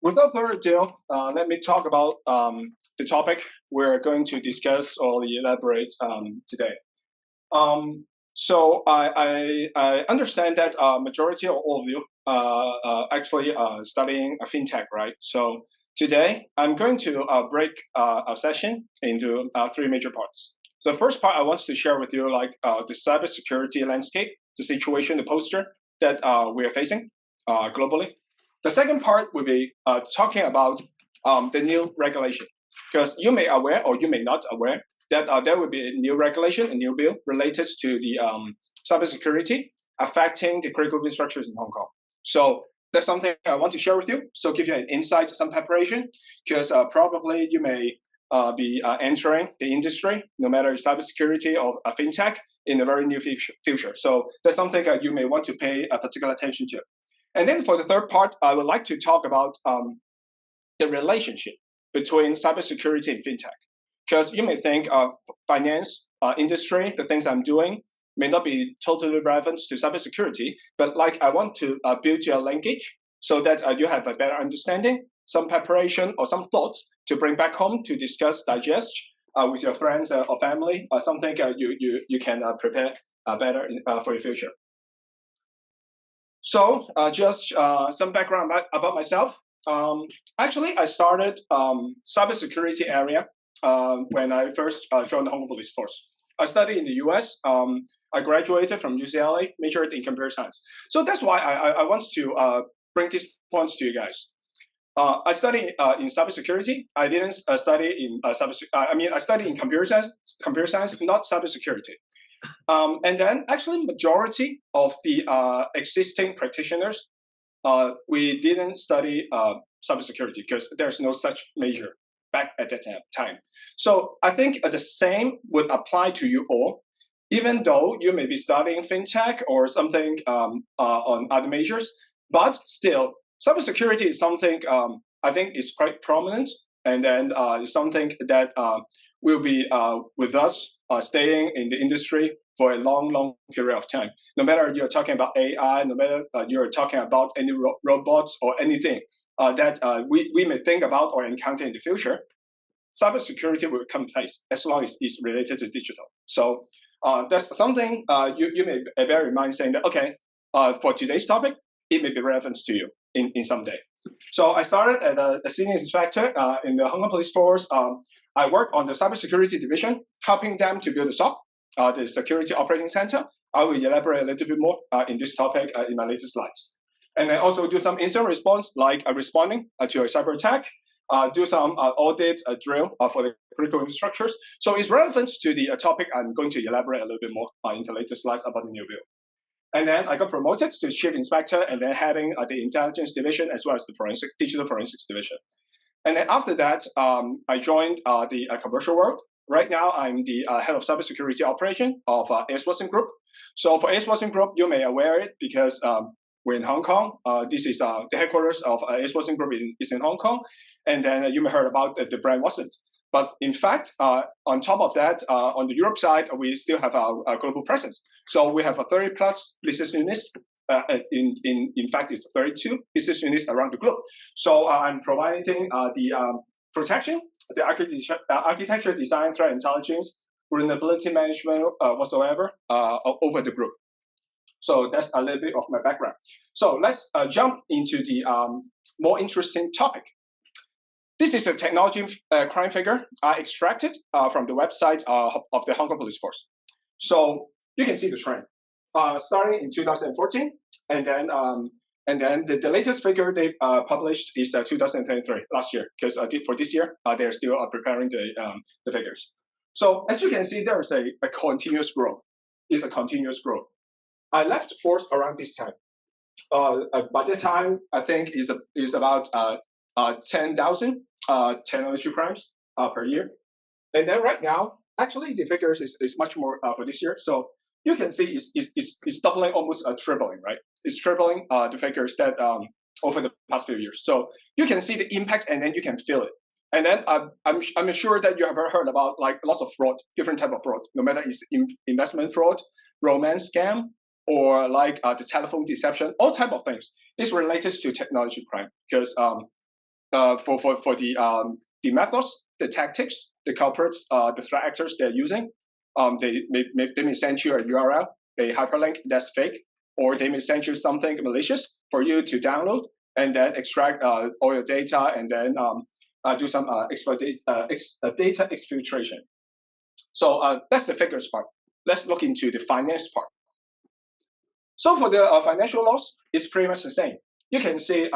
Without further ado, let me talk about the topic we're going to discuss or elaborate today. So I understand that majority of all of you actually studying fintech, right? So today I'm going to break our session into three major parts. So the first part I want to share with you the cybersecurity landscape, the situation, the posture that we are facing globally. The second part will be talking about the new regulation, because you may aware or you may not aware that there will be a new regulation, a new bill related to the cybersecurity affecting the critical infrastructures in Hong Kong. So that's something I want to share with you. So give you an insight, some preparation, because probably you may be entering the industry, no matter cybersecurity or fintech, in the very near future. So that's something you may want to pay particular attention to. And then for the third part, I would like to talk about the relationship between cybersecurity and fintech. Because you may think of finance industry, the things I'm doing may not be totally relevant to cybersecurity, but I want to build your linkage so that you have a better understanding, some preparation or some thoughts to bring back home to discuss, digest with your friends or family, something you can prepare better for your future. So just some background about myself. Actually, I started cybersecurity area when I first joined the Hong Kong Police Force. I studied in the US. I graduated from UCLA, majored in computer science. So that's why I want to bring these points to you guys. I studied in cybersecurity. I didn't study in I studied in computer science, not cybersecurity. And then actually majority of the existing practitioners, we didn't study cybersecurity because there's no such major back at that time. So I think the same would apply to you all, even though you may be studying fintech or something on other majors, but still cybersecurity is something I think is quite prominent, and then it's something that will be with us staying in the industry for a long period of time. No matter you're talking about AI, no matter you're talking about any robots or anything that we may think about or encounter in the future, cybersecurity will come in place as long as it's related to digital. So that's something you may bear in mind, saying that, okay, for today's topic, it may be relevant to you in some day. So I started as a senior inspector in the Hong Kong Police Force. I work on the cybersecurity division, helping them to build a SOC, the Security Operating Center. I will elaborate a little bit more in this topic in my later slides. And I also do some incident response, like responding to a cyber attack, do some audit drill for the critical infrastructures. So it's relevant to the topic I'm going to elaborate a little bit more in the later slides about the new bill. And then I got promoted to chief inspector and then heading the intelligence division as well as the digital forensics division. And then after that, I joined the commercial world. Right now, I'm the head of cybersecurity operation of AS Watson Group. So for AS Watson Group, you may aware it because we're in Hong Kong. This is the headquarters of AS Watson Group is in Hong Kong. And then you may heard about the brand Watson. But in fact, on top of that, on the Europe side, we still have our global presence. So we have 30 plus business units. In fact, it's 32 business units around the globe. So I'm providing the protection, the architecture, design, threat intelligence, vulnerability management, whatsoever, over the group. So that's a little bit of my background. So let's jump into the more interesting topic. This is a technology crime figure I extracted from the website of the Hong Kong Police Force. So you can see the trend. Starting in 2014, and then the latest figure they published is 2023, last year, because for this year, they're still preparing the figures. So as you can see, there is a continuous growth. It's a continuous growth. I left force around this time. By the time, I think is about 10,000 technology crimes per year. And then right now, actually, the figures is much more for this year. So you can see it's doubling, almost tripling, right? It's tripling the figures that over the past few years. So you can see the impact, and then you can feel it. And then I'm sure that you have heard about lots of fraud, different type of fraud, no matter it's investment fraud, romance scam, or the telephone deception, all type of things. It's related to technology crime because for the methods, the tactics, the culprits, the threat actors they're using. They may send you a URL, a hyperlink that's fake, or they may send you something malicious for you to download and then extract all your data and then do some data exfiltration. So that's the figures part. Let's look into the finance part. So for the financial loss, it's pretty much the same. You can see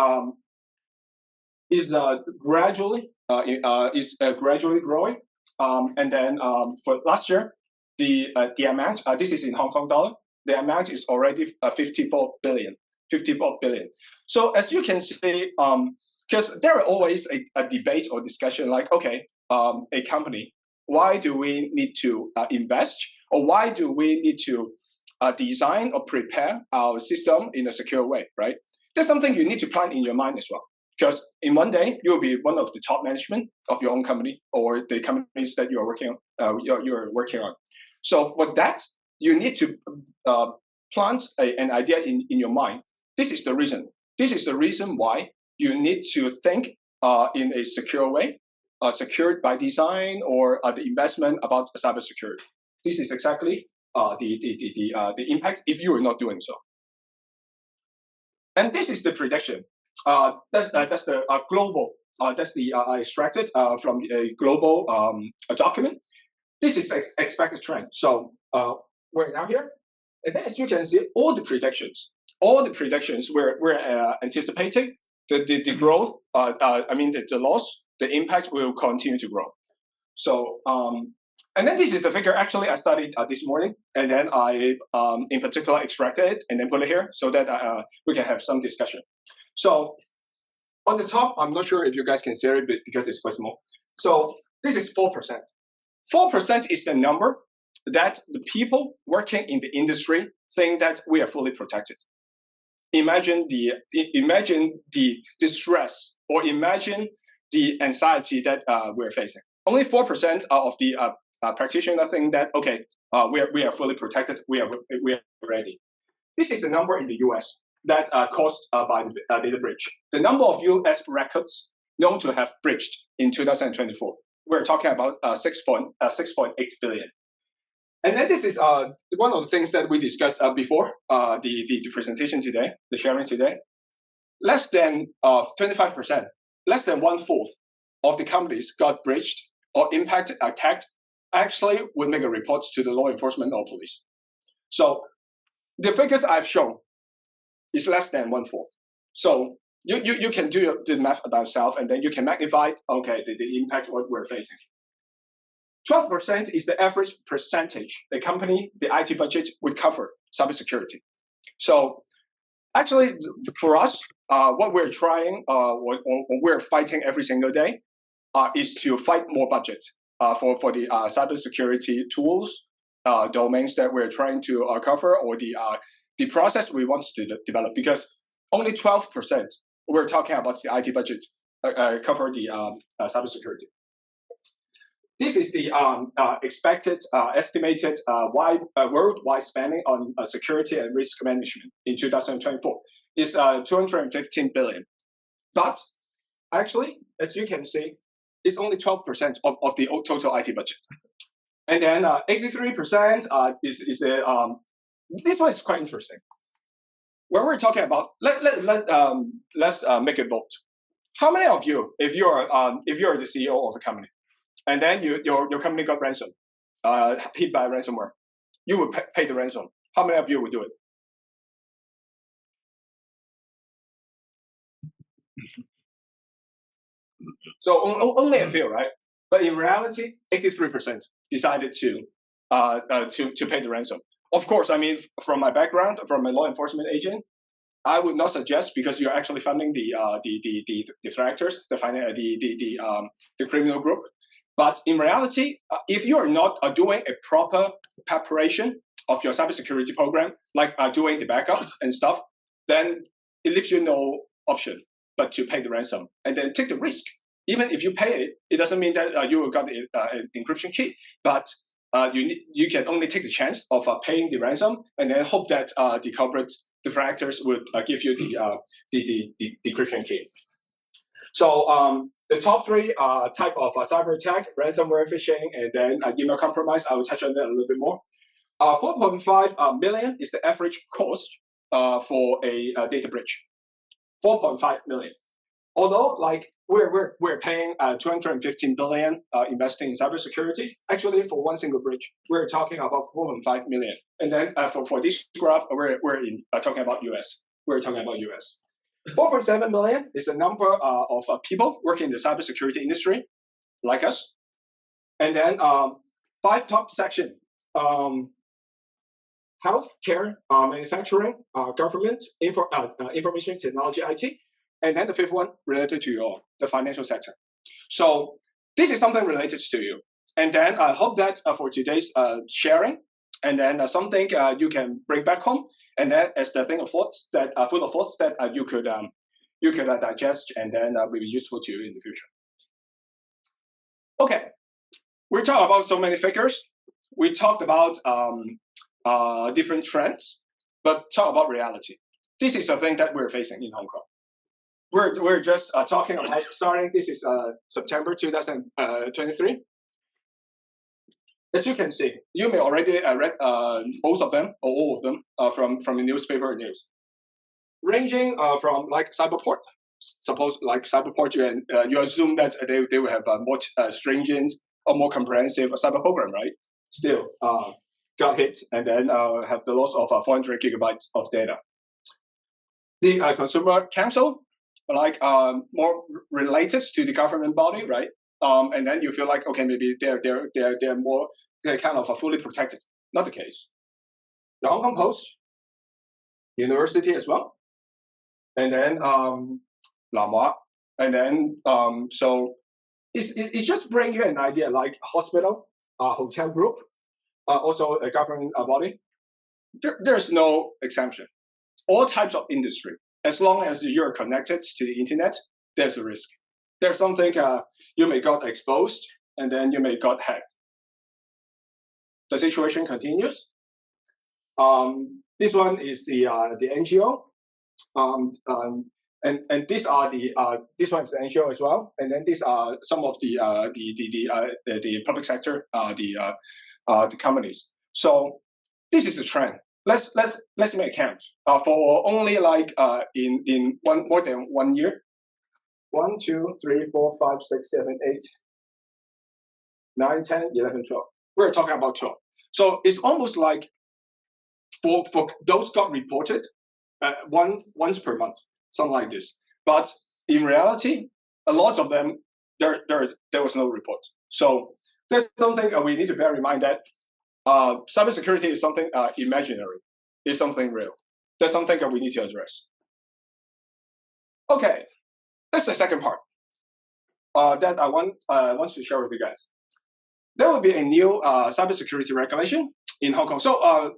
is gradually growing, and then for last year, the amount this is in Hong Kong dollar. The amount is already 54 billion. 54 billion. So as you can see, because there are always a debate or discussion like, okay, a company, why do we need to invest, or why do we need to design or prepare our system in a secure way, right? There's something you need to plan in your mind as well. Because in one day, you'll be one of the top management of your own company or the companies that you are working on. You're working on. So for that, you need to plant an idea in your mind. This is the reason. This is the reason why you need to think in a secure way, secured by design, or the investment about cybersecurity. This is exactly the impact if you are not doing so. And this is the prediction. That's the global. That's the I extracted from a global document. This is the expected trend. So we're now here, and as you can see, all the predictions we're anticipating the growth. I mean the loss, the impact will continue to grow. So and then this is the figure actually I studied this morning, and then I in particular extracted it and then put it here so that we can have some discussion. So on the top, I'm not sure if you guys can see it because it's quite small. So this is 4%. 4% is the number that the people working in the industry think that we are fully protected. Imagine the distress, or imagine the anxiety that we're facing. Only 4% of the practitioners think that okay, we are fully protected. We are ready. This is the number in the U.S. that caused by the data breach. The number of U.S. records known to have breached in 2024. We're talking about 6.8 billion. And then this is one of the things that we discussed before the presentation today, the sharing today. Less than 25%, less than 1/4 of the companies got breached or impacted, attacked, actually would make a report to the law enforcement or police. So the figures I've shown is less than 1/4. So you can do the math about yourself, and then you can magnify, okay, the impact what we're facing. 12% is the average percentage the company, the IT budget would cover cybersecurity. So actually, for us, what we're trying, what we're fighting every single day, is to fight more budget for the cybersecurity tools, domains that we're trying to cover, or the process we want to develop. Because only 12% we're talking about the IT budget cover the cybersecurity. This is the expected, estimated worldwide spending on security and risk management in 2024 is 215 billion. But actually, as you can see, it's only 12% of the total IT budget. And then 83% is this one is quite interesting. When we're talking about, let's make it bold. How many of you, if you're the CEO of a company, and then your company got ransom, hit by ransomware, you would pay the ransom. How many of you would do it? So only a few, right? But in reality, 83% decided to pay the ransom. Of course, I mean, from my background, from a law enforcement agent, I would not suggest, because you're actually funding the threat actors, the criminal group. But in reality, if you are not doing a proper preparation of your cybersecurity program, like doing the backup and stuff, then it leaves you no option but to pay the ransom and then take the risk. Even if you pay it, it doesn't mean that you will get an encryption key. But you can only take the chance of paying the ransom and then hope that the corporate threat actors would give you the decryption key. So the top three type of cyber attack, ransomware, phishing, and then email compromise. I will touch on that a little bit more. 4.5 million is the average cost for a data breach. 4.5 million. Although, like we're paying 215 billion investing in cybersecurity. Actually, for one single breach, we're talking about 4.5 million. And then for this graph, we're talking about US. We're talking about US. 4.7 million is the number of people working in the cybersecurity industry, like us. And then 5 top section: healthcare, manufacturing, government, information technology, IT. And then the 5th one related to the financial sector. So this is something related to you. And then I hope that for today's sharing, and then something you can bring back home, and then as the thing of thoughts that full of thoughts that you could digest, and then will be useful to you in the future. Okay, we talked about so many figures. We talked about different trends, but talk about reality. This is the thing that we're facing in Hong Kong. We're just talking about starting. This is September 2023. As you can see, you may already read most of them or all of them from the newspaper news, ranging from like Cyberport. Suppose like Cyberport, you assume that they will have a more stringent or more comprehensive cyber program, right? Still got hit and then have the loss of 400 gigabytes of data. The Consumer Council, like more related to the government body, right? And then you feel like, okay, maybe they're more, they're kind of fully protected. Not the case. The Hong Kong Post, University as well, and then Lamwa, and then so it's just bring you an idea, like hospital, hotel group, also a government body. There's no exemption. All types of industry, as long as you're connected to the internet, there's a risk. There's something you may got exposed, and then you may got hacked. The situation continues. This one is the NGO, and these are the this one is the NGO as well, and then these are some of the public sector, the companies. So this is a trend. Let's make a count. For only like in more than 1 year. 1, 2, 3, 4, 5, 6, 7, 8, 9, 10, 11, 12. We're talking about 12. So it's almost like for those got reported once per month, something like this. But in reality, a lot of them there was no report. So there's something we need to bear in mind that cybersecurity is something imaginary. It's something real. That's something that we need to address. Okay, that's the second part that I want to share with you guys. There will be a new cybersecurity regulation in Hong Kong. So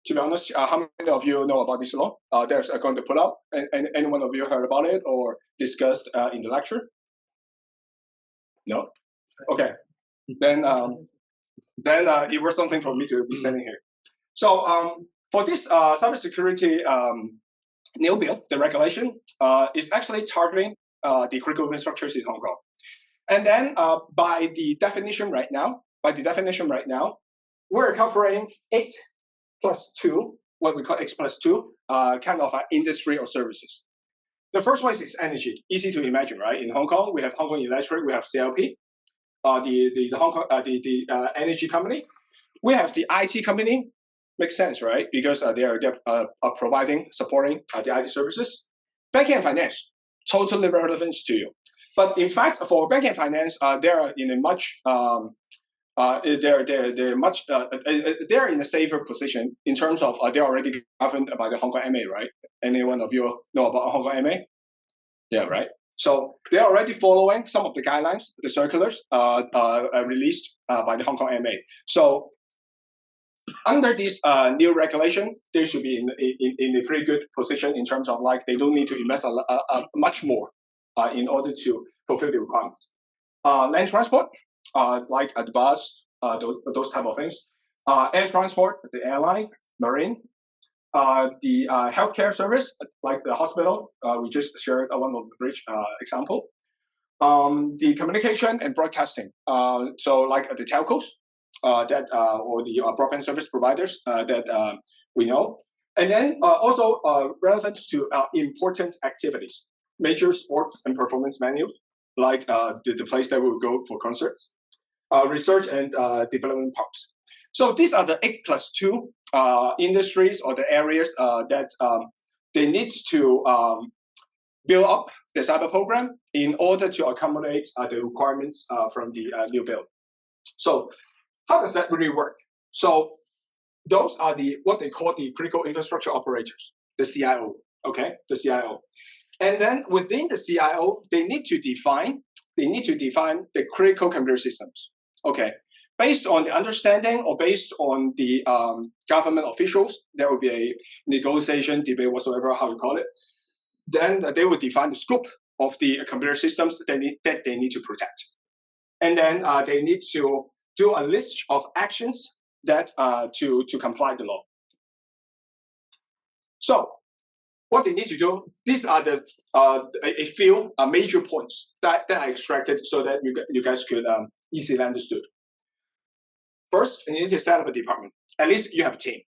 to be honest, how many of you know about this law? There's going to put up, and any one of you heard about it or discussed in the lecture? No? Okay. Then it was something for me to be standing here. So for this cybersecurity new bill, the regulation is actually targeting the critical infrastructures in Hong Kong. And then by the definition right now, we're covering 8 plus 2, what we call X plus 2, kind of industry or services. The first one is energy. Easy to imagine, right? In Hong Kong, we have Hong Kong Electric, we have CLP, the Hong Kong energy company. We have the IT company. Makes sense, right? Because they are providing, supporting the IT services. Banking and finance, totally relevant to you. But in fact, for banking and finance, they are in a much they're in a safer position in terms of they're already governed by the Hong Kong MA, right? Any one of you know about Hong Kong MA? Yeah, right. So they're already following some of the guidelines, the circulars released by the Hong Kong MA. So under this new regulation, they should be in a pretty good position in terms of like they don't need to invest much more in order to fulfill the requirements. Land transport, like the bus, those type of things. Air transport, the airline, marine. The healthcare service, like the hospital, we just shared one of the bridge example. The communication and broadcasting. So like the telcos that or the broadband service providers that we know. And then also relevant to important activities, major sports and performance venues, like the place that we will go for concerts, research and development parks. So these are the 8+2 industries or the areas that they need to build up the cyber program in order to accommodate the requirements from the new bill. So how does that really work? So those are what they call the critical infrastructure operators, the CIO. Okay, the CIO. And then within the CIO, they need to define the critical computer systems. Okay, based on the understanding or based on the government officials, there will be a negotiation, debate, whatsoever, how you call it. Then they will define the scope of the computer systems that they need to protect. And then they need to do a list of actions that to comply the law. So what they need to do, these are the a few major points that I extracted so that you guys could easily understood. First, you need to set up a department. At least you have a team.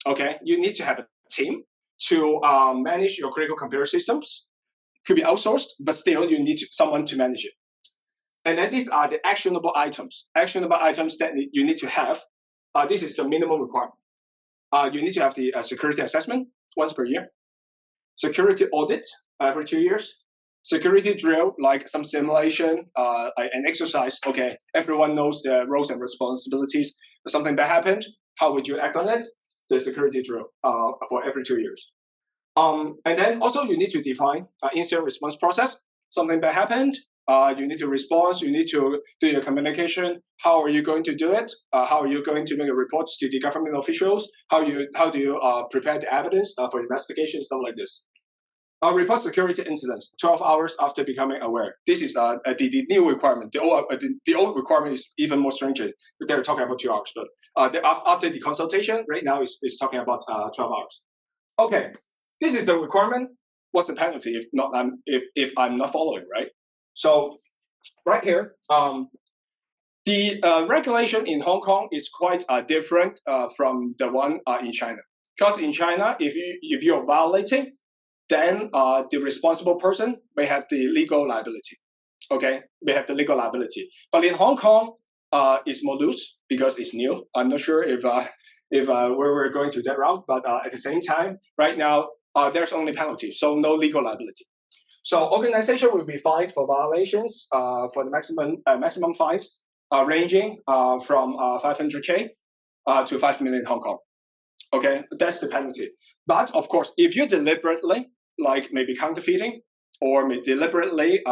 Okay, you need to have a team to manage your critical computer systems. Could be outsourced, but still you need someone to manage it. And then these are the actionable items. Actionable items that you need to have. This is the minimum requirement. You need to have the security assessment once per year. Security audit every 2 years. Security drill, like some simulation, an exercise. Okay, everyone knows the roles and responsibilities. If something bad happened, how would you act on it? The security drill for every 2 years. And then also you need to define incident response process. Something bad happened, you need to respond, you need to do your communication. How are you going to do it? How are you going to make a report to the government officials? How do you prepare the evidence for investigation, stuff like this. Report security incidents 12 hours after becoming aware. This is the new requirement. The old requirement is even more stringent. They're talking about 2 hours, but after the consultation, right now is talking about 12 hours. Okay, this is the requirement. What's the penalty if I'm not following, right? So right here, the regulation in Hong Kong is quite different from the one in China. Because in China, if you're violating, then the responsible person may have the legal liability. Okay, may have the legal liability. But in Hong Kong, it's more loose because it's new. I'm not sure if we're going to that route, but at the same time, right now, there's only penalty, so no legal liability. So organization will be fined for violations for the maximum fines ranging from 500K to 5 million Hong Kong. Okay, that's the penalty. But of course, if you deliberately, like maybe counterfeiting or deliberately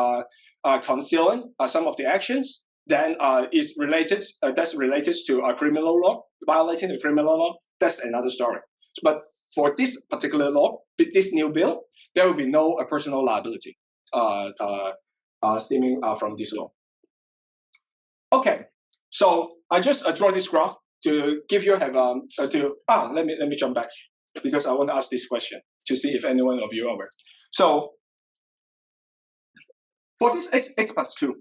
concealing some of the actions, then is related. That's related to a criminal law, violating the criminal law. That's another story. But for this particular law, this new bill, there will be no personal liability stemming from this law. Okay, so I just draw this graph to give you let me jump back because I want to ask this question to see if any one of you are aware. So for this X+2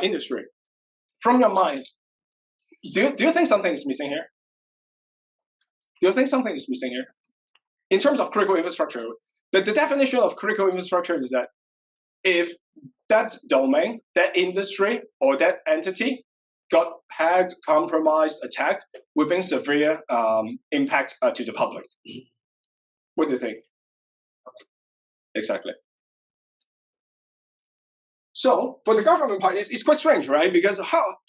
industry, from your mind, do you think something is missing here? Do you think something is missing here? In terms of critical infrastructure, the definition of critical infrastructure is that if that domain, that industry, or that entity got hacked, compromised, attacked, will bring severe impact to the public. What do you think? Exactly. So for the government part, it's quite strange, right? Because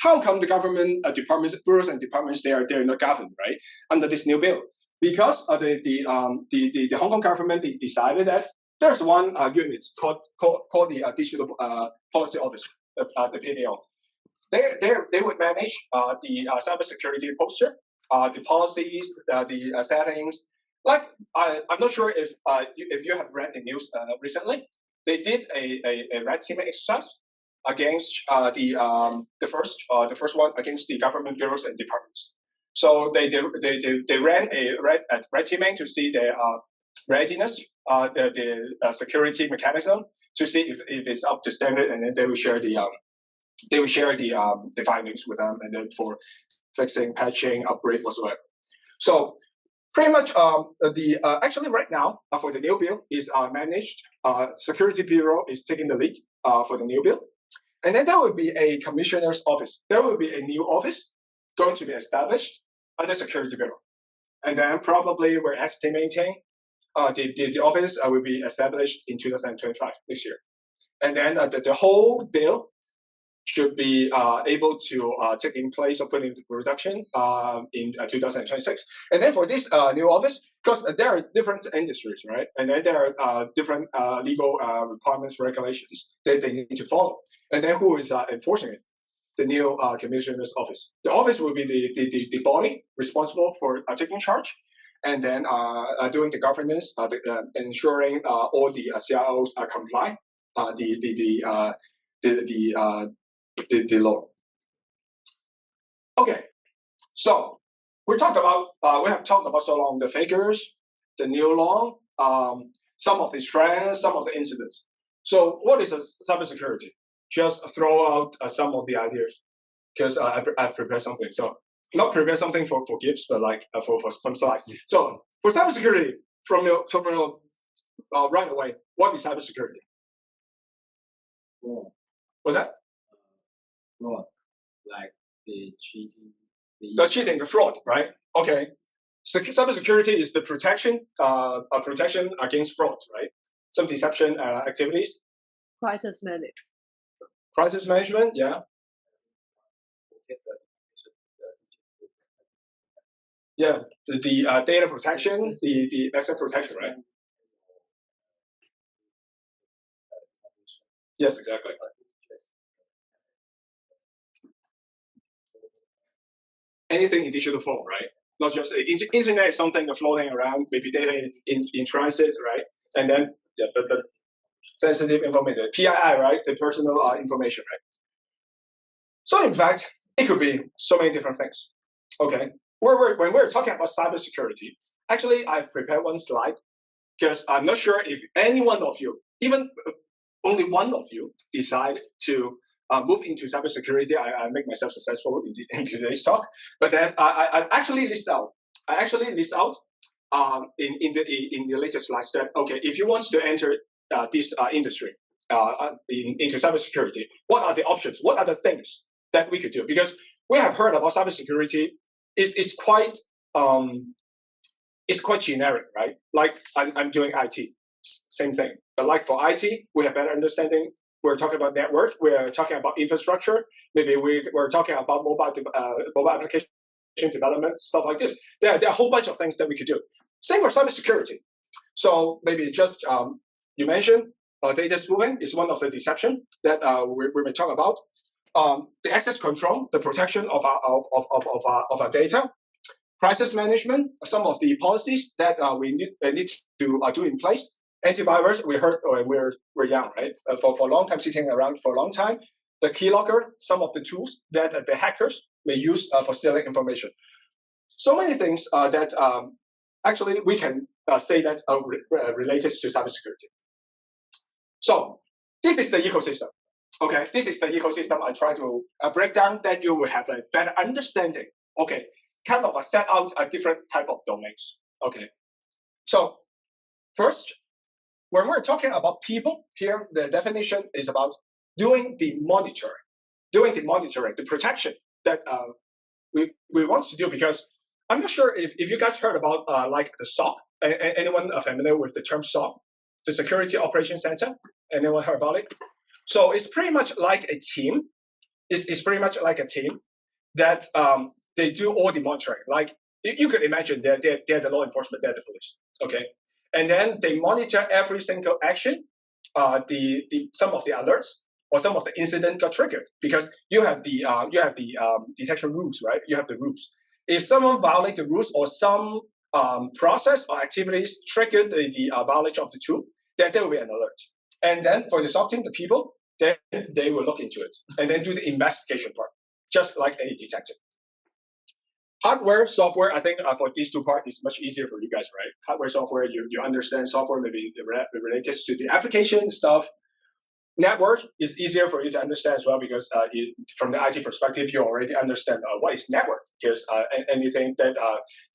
how come the government departments, bureaus and departments, they're not governed, right, under this new bill? Because the Hong Kong government decided that there's one unit called the Digital Policy Office, the PDO. They would manage the cybersecurity posture, the policies, the settings. Like I'm not sure if you have read the news recently. They did a red teaming exercise against the first one against the government bureaus and departments. So they ran a red teaming to see their readiness the security mechanism to see if it's up to standard, and then they will share the findings with them, and then for fixing, patching, upgrade, whatsoever. So pretty much actually right now for the new build is managed. Security Bureau is taking the lead for the new build. And then there will be a commissioner's office. There will be a new office going to be established under Security Bureau. And then probably we're estimating the office will be established in 2025, this year. And then the whole bill should be able to take in place or put into production in 2026. And then for this new office, because there are different industries, right? And then there are different legal requirements, regulations that they need to follow. And then who is enforcing it? The new commissioner's office. The office will be the body responsible for taking charge, and then doing the governance, ensuring all the CIOs are compliant, the law. Okay, so we have talked about so long the figures, the new law, some of the trends, some of the incidents. So what is cybersecurity? Just throw out some of the ideas, because I've prepared something. So not prepare something for gifts, but like for some slides. So for cybersecurity, from your right away, what is cybersecurity? What's that? Fraud, like the cheating. The fraud, right? Okay. Cybersecurity is the protection against fraud, right? Some deception activities. Crisis management. Crisis management, yeah. Yeah, the data protection, the asset protection, right? Yes, exactly. Anything in digital form, right? Not just internet is something floating around, maybe data in transit, right? And then the sensitive information, PII, right? The personal information, right? So in fact, it could be so many different things. Okay, when we're talking about cybersecurity, actually I've prepared one slide because I'm not sure if any one of you, even only one of you, decide to move into cybersecurity. I make myself successful in today's talk, but then I actually list out. In the latest slide that okay, if you want to enter this industry into cybersecurity, what are the options? What are the things that we could do? Because we have heard about cybersecurity is quite generic, right? Like I'm doing IT, same thing. But like for IT, we have better understanding. We're talking about network. We're talking about infrastructure. Maybe we're talking about mobile application development, stuff like this. There are a whole bunch of things that we could do. Same for cybersecurity. So maybe just you mentioned data spoofing is one of the deception that we may talk about. The access control, the protection of our data, crisis management, some of the policies that we need to do in place. Antivirus, we heard when we're young, right? For a long time, sitting around for a long time. The keylogger, some of the tools that the hackers may use for stealing information. So many things that actually we can say that are related to cybersecurity. So this is the ecosystem. Okay, this is the ecosystem I try to break down that you will have a better understanding. Okay, kind of set out a different type of domains. Okay, so first, when we're talking about people here, the definition is about doing the monitoring, the protection that we want to do. Because I'm not sure if you guys heard about like the SOC. Anyone familiar with the term SOC, the Security Operations Center? Anyone heard about it? So it's pretty much like a team. It's pretty much like a team that they do all the monitoring. Like you could imagine, they're the law enforcement, they're the police. Okay, and then they monitor every single action, some of the alerts or some of the incident got triggered because you have the detection rules, right? You have the rules. If someone violates the rules or some process or activities triggered the violation of the tool, then there will be an alert. And then for the SOC team, the people, then they will look into it and then do the investigation part, just like any detective. Hardware, software, I think for these two parts, it's much easier for you guys, right? Hardware, software, you understand. Software maybe related to the application stuff. Network is easier for you to understand as well because from the IT perspective, you already understand what is network. Because anything that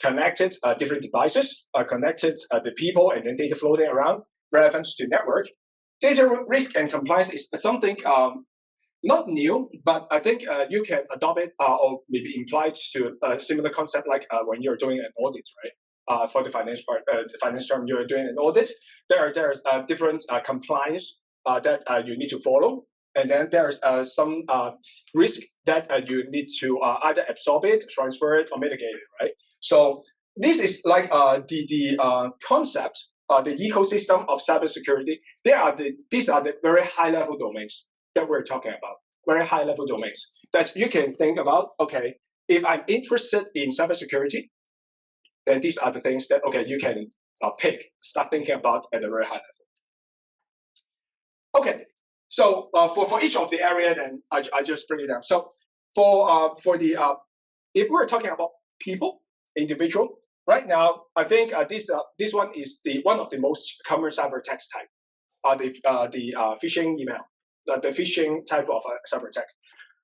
connected different devices, connected the people, and then data floating around relevant to network. Data risk and compliance is something not new, but I think you can adopt it or maybe imply to a similar concept like when you're doing an audit, right? For the finance part, the finance term, you're doing an audit. There's different compliance that you need to follow, and then there's some risk that you need to either absorb it, transfer it, or mitigate it, right? So this is like the concept, the ecosystem of cybersecurity. These are the very high level domains that we're talking about, very high level domains that you can think about. Okay, if I'm interested in cybersecurity, then these are the things that you can start thinking about at a very high level. Okay, so for each of the area, then I just bring it down. So for the if we're talking about people, individual, right now I think this one is one of the most common cyber attacks type, the phishing email. The phishing type of cyber attack.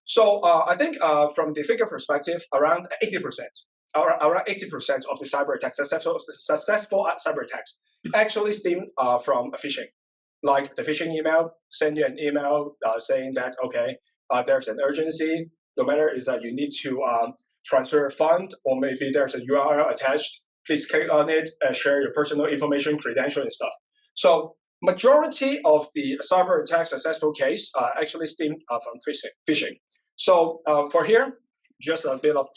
So I think from the figure perspective, around 80%, around 80% of the cyber attacks, successful cyber attacks, actually stem from phishing. Like the phishing email, send you an email saying that there's an urgency. No matter is that you need to transfer a fund, or maybe there's a URL attached. Please click on it and share your personal information, credential, and stuff. So majority of the cyber attack successful case actually stem from phishing. So for here, just a bit of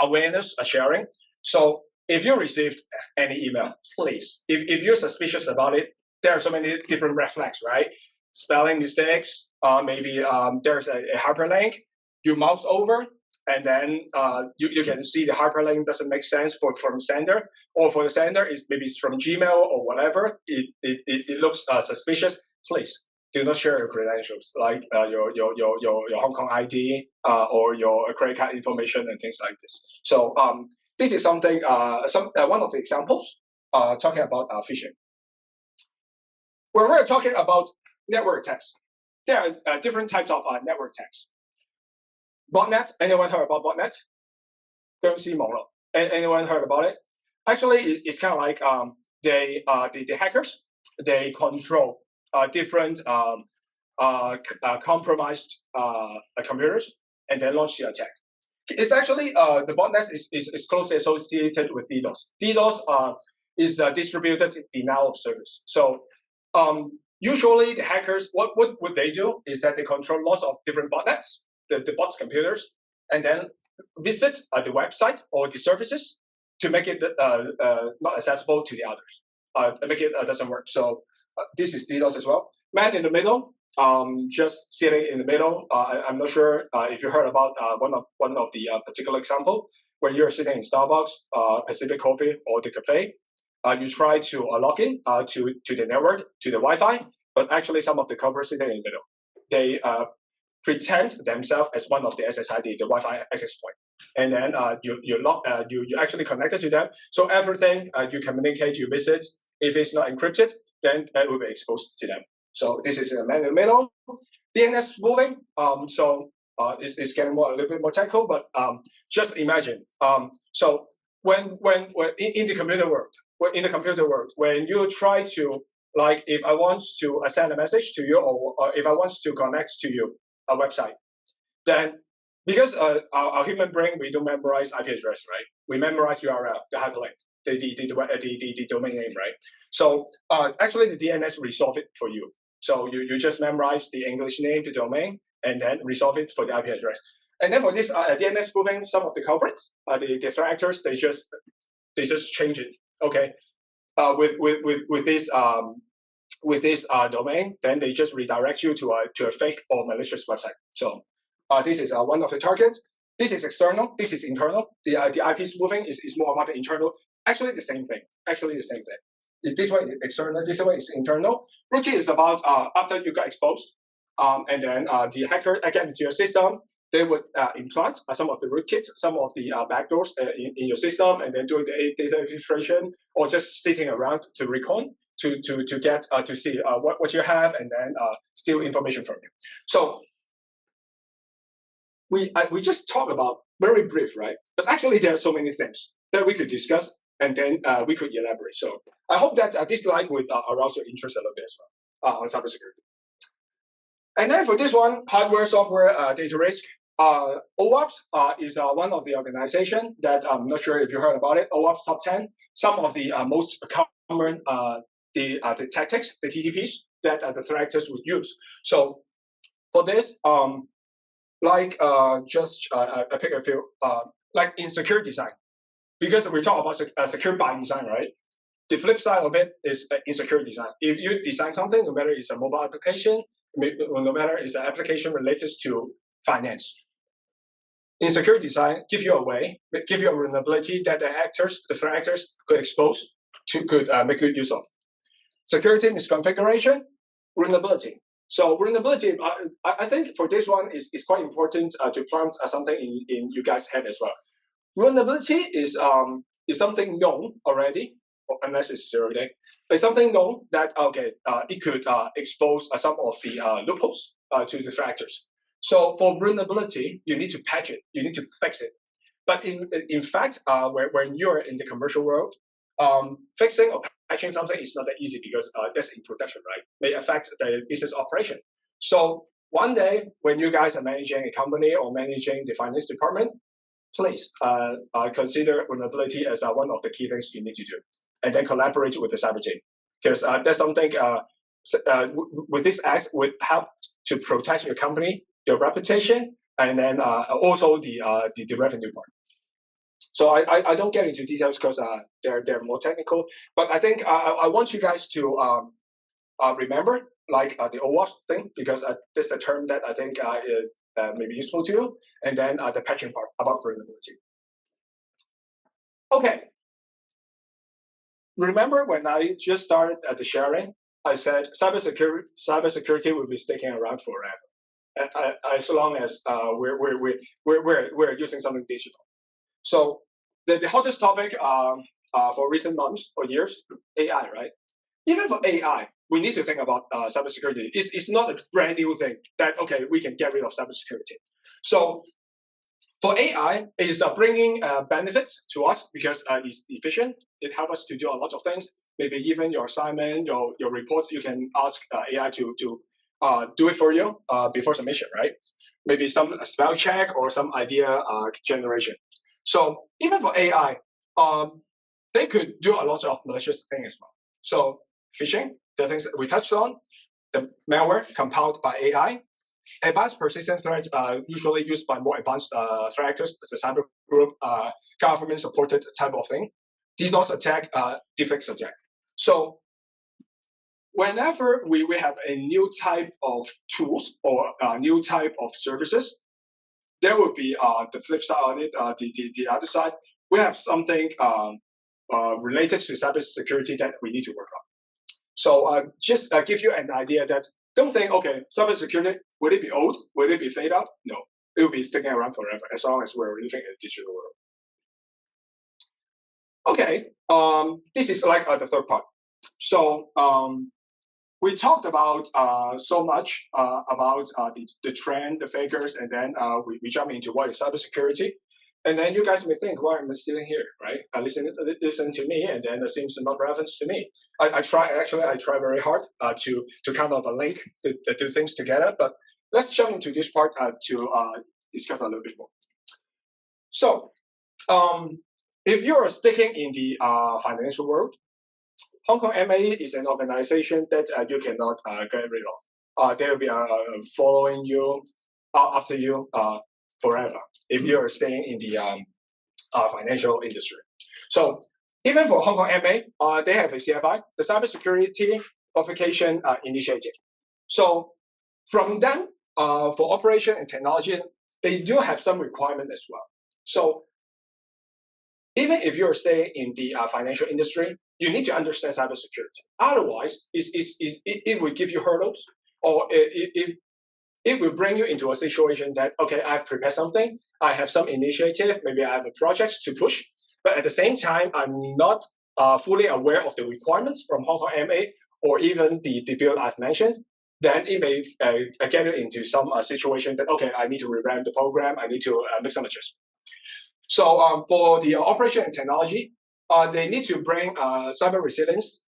awareness sharing. So if you received any email, please, if you're suspicious about it, there are so many different red flags, right? Spelling mistakes, maybe there's a hyperlink, you mouse over, and then you can see the hyperlink doesn't make sense from sender, or for the sender is maybe it's from Gmail or whatever. It looks suspicious. Please do not share your credentials, like your Hong Kong ID or your credit card information and things like this. So this is something one of the examples talking about phishing. When we're talking about network attacks, there are different types of network attacks. Botnet, anyone heard about botnet? Anyone heard about it? Actually, it's kind of like the hackers, they control different compromised computers and then launch the attack. It's actually the botnet is closely associated with DDoS. DDoS is distributed denial of service. So usually the hackers, what would they do is that they control lots of different botnets, the bots computers, and then visit the website or the services to make it not accessible to the others. Make it doesn't work. So this is DDoS as well. Man in the middle, just sitting in the middle. I'm not sure if you heard about one of the particular example when you're sitting in Starbucks, Pacific Coffee, or the cafe. You try to log in to the network, to the Wi-Fi, but actually some of the culprits sitting in the middle. They pretend themselves as one of the SSID, the Wi-Fi access point, and then you actually connected to them. So everything you communicate, you visit, if it's not encrypted, then it will be exposed to them. So this is a man in the middle. DNS spoofing. It's getting a little bit more technical, but just imagine. So when in the computer world, when you try to, like, if I want to send a message to you, or if I want to connect to you a website, then because our human brain, we don't memorize IP address, right? We memorize URL, the hyperlink, the domain name, right? So actually the DNS resolve it for you. So you just memorize the English name, the domain, and then resolve it for the IP address. And then for this DNS spoofing, some of the culprits, the threat actors, they just change it. Okay, with this domain, then they just redirect you to a fake or malicious website. So this is one of the targets. This is external. This is internal. The IP spoofing is more about the internal. Actually, the same thing. This one is external. This one is internal. Rookie is about after you got exposed, and then the hacker again into your system. they would implant some of the rootkit, some of the backdoors in your system, and then doing the data infiltration, or just sitting around to recon to get to see what you have, and then steal information from you. So we just talk about very brief, right? But actually, there are so many things that we could discuss, and then we could elaborate. So I hope that this slide would arouse your interest a little bit as well on cybersecurity. And then for this one, hardware, software, data risk. OWASP is one of the organization that I'm not sure if you heard about it. OWASP top 10. Some of the most common the tactics, the TTPs that the threat actors would use. So for this, I pick a few, like in secure design, because we talk about secure by design, right? The flip side of it is insecure design. If you design something, no matter it's a mobile application, no matter it's an application related to finance, insecure design give you a vulnerability that the threat actors could expose could make good use of. Security misconfiguration, vulnerability. So vulnerability, I think for this one is quite important to plant something in you guys' head as well. Vulnerability is something known already, unless it's zero day. It's something known that it could expose some of the loopholes to the threat actors. So for vulnerability, you need to patch it, you need to fix it. But in fact, when you're in the commercial world, fixing or patching something is not that easy because that's in production, right? May affect the business operation. So one day when you guys are managing a company or managing the finance department, please consider vulnerability as one of the key things you need to do, and then collaborate with the cyber team, because that's something with this act would help to protect your company, your reputation, and then also the revenue part. So I don't get into details because they're more technical, but I think I want you guys to remember like the OWASP thing, because this is a term that I think may be useful to you, and then the patching part about vulnerability. Okay. Remember when I just started at the sharing, I said cybersecurity will be sticking around forever, as long as we're using something digital. So the hottest topic for recent months or years, AI, right? Even for AI, we need to think about cybersecurity. It's not a brand new thing that, okay, we can get rid of cybersecurity. So for AI, it's bringing benefits to us because it's efficient. It helps us to do a lot of things. Maybe even your assignment, your reports, you can ask AI to do it for you before submission, right? Maybe some spell check or some idea generation. So even for AI, they could do a lot of malicious things as well. So phishing, the things that we touched on, the malware compiled by AI, advanced persistent threats are usually used by more advanced threat actors, as a cyber group, government-supported type of thing. DDoS attack, defects attack. So whenever we have a new type of tools or a new type of services, there will be the flip side on it, the other side. We have something related to cybersecurity that we need to work on. So just give you an idea that don't think, okay, cybersecurity, will it be old? Will it be fade out? No, it will be sticking around forever as long as we're living in a digital world. Okay, this is like the third part. So we talked about so much about the trend, the figures, and then we jump into what is cybersecurity. And then you guys may think, why am I sitting here, right? Listen to me, and then it seems not relevant to me. I try very hard to kind of link the two things together. But let's jump into this part to discuss a little bit more. So if you're sticking in the financial world, Hong Kong MA is an organization that you cannot get rid of. They will be following you after you forever if you're staying in the financial industry. So even for Hong Kong MA, they have a CFI, the Cybersecurity Qualification Initiative. So from them, for operation and technology, they do have some requirement as well. So even if you're staying in the financial industry, you need to understand cybersecurity. Otherwise, it will give you hurdles, or it will bring you into a situation that, okay, I've prepared something, I have some initiative, maybe I have a project to push, but at the same time, I'm not fully aware of the requirements from Hong Kong MA or even the bill I've mentioned. Then it may get you into some situation that, okay, I need to revamp the program, I need to make some adjustments. So for the operation and technology, they need to bring cyber resilience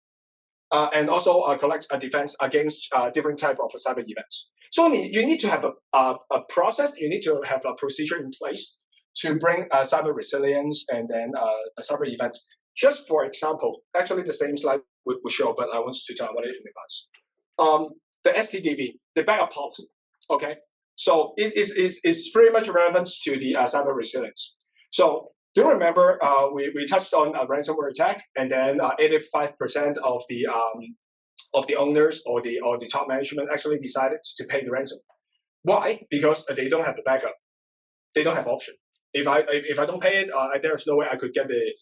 and also collect a defense against different type of cyber events. So you need to have a process, you need to have a procedure in place to bring cyber resilience and then cyber events. Just for example, actually the same slide would show, but I want to talk about it in advance. The STDB, the backup policy, okay? So it is pretty much relevant to the cyber resilience. So do you remember we touched on a ransomware attack, and then 85% of the owners or the top management actually decided to pay the ransom. Why? Because they don't have the backup. They don't have option. If I don't pay it, there's no way I could get the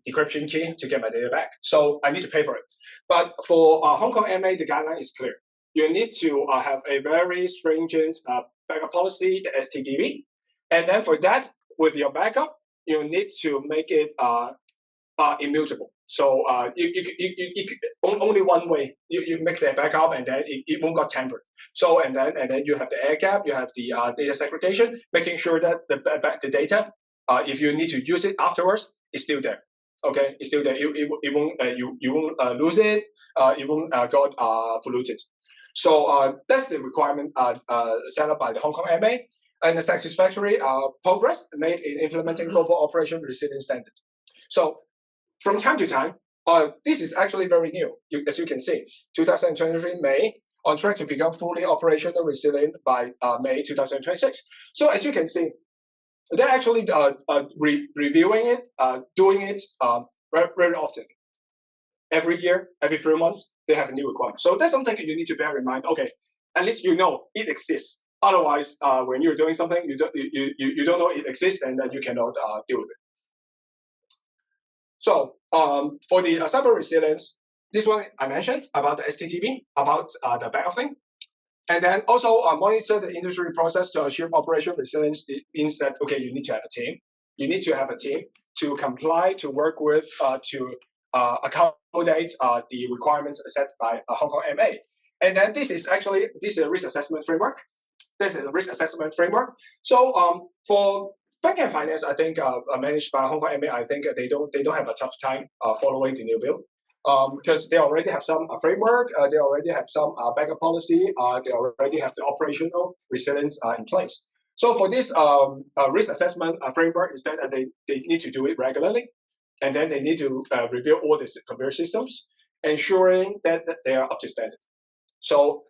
decryption key to get my data back. So I need to pay for it. But for Hong Kong MA, the guideline is clear. You need to have a very stringent backup policy, the STDB, and then for that, with your backup, you need to make it immutable. So you only one way. You make the backup, and then it won't get tampered. So and then you have the air gap, you have the data segregation, making sure that the data, if you need to use it afterwards, it's still there. Okay, it's still there. It won't you won't lose it. It won't got polluted. So that's the requirement set up by the Hong Kong MA. And the satisfactory progress made in implementing global operation resilience standard. So from time to time, this is actually very new, as you can see. 2023 May, on track to become fully operational resilient by May 2026. So as you can see, they're actually reviewing it, doing it very, very often. Every year, every 3 months, they have a new requirement. So that's something you need to bear in mind. Okay, at least you know it exists. Otherwise, when you're doing something, you don't know it exists, and then you cannot deal with it. So for the cyber resilience, this one I mentioned about the STTB, about the backup thing. And then also monitor the industry process to achieve operation resilience. It means that, okay, you need to have a team. You need to have a team to comply, to work with, to accommodate the requirements set by Hong Kong MA. And then this is a risk assessment framework. This is a risk assessment framework. So for bank and finance, I think managed by Hong Kong MA, I think they don't have a tough time following the new bill, because they already have some framework, they already have some backup policy, they already have the operational resilience in place. So for this risk assessment framework, is that they need to do it regularly, and then they need to review all the computer systems, ensuring that they are up to standard. So